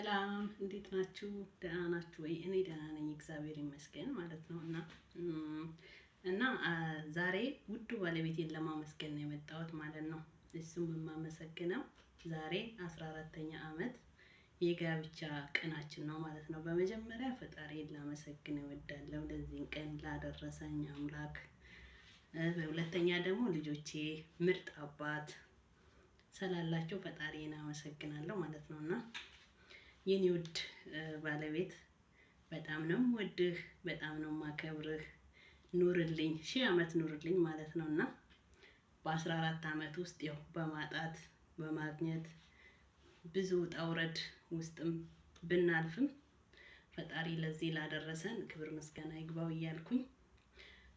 ሰላም እንዴት ናችሁ? ደህና ናችሁ ወይ? እኔ ደህና ነኝ፣ እግዚአብሔር ይመስገን ማለት ነው። እና ዛሬ ውዱ ባለቤቴን ለማመስገን ነው የመጣሁት ማለት ነው። እሱም የማመሰግነው ዛሬ 14ኛ ዓመት የጋብቻ ቀናችን ነው ማለት ነው። በመጀመሪያ ፈጣሪን ላመሰግን እወዳለሁ ለዚህን ቀን ላደረሰኝ አምላክ። በሁለተኛ ደግሞ ልጆቼ ምርጥ አባት ስላላቸው ፈጣሪን አመሰግናለሁ ማለት ነው። እና የኔ ውድ ባለቤት በጣም ነው የምወድህ፣ በጣም ነው የማከብርህ። ኑርልኝ፣ ሺህ ዓመት ኑርልኝ ማለት ነው። እና በ14 ዓመት ውስጥ ያው በማጣት በማግኘት ብዙ ውጣ ውረድ ውስጥም ብናልፍም ፈጣሪ ለዚህ ላደረሰን ክብር ምስጋና ይግባው እያልኩኝ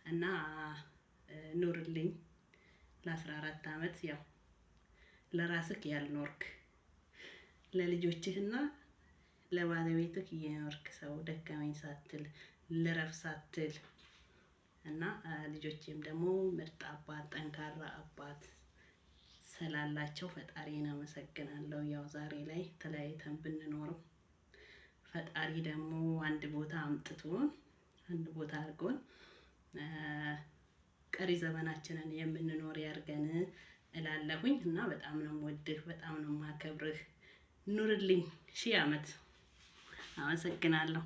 እና ኑርልኝ ለ14 ዓመት ያው ለራስህ ያልኖርክ ለልጆችህና ለባለቤትህ እየኖርክ ሰው ደከመኝ ሳትል ልረፍ ሳትል እና ልጆቼም ደግሞ ምርጥ አባት ጠንካራ አባት ስላላቸው ፈጣሪን አመሰግናለሁ። ያው ዛሬ ላይ ተለያይተን ብንኖርም ፈጣሪ ደግሞ አንድ ቦታ አምጥቶን አንድ ቦታ አድርጎን ቀሪ ዘመናችንን የምንኖር ያድርገን እላለሁኝ። እና በጣም ነው የምወድህ፣ በጣም ነው የማከብርህ። ኑርልኝ ሺህ ዓመት። አመሰግናለሁ።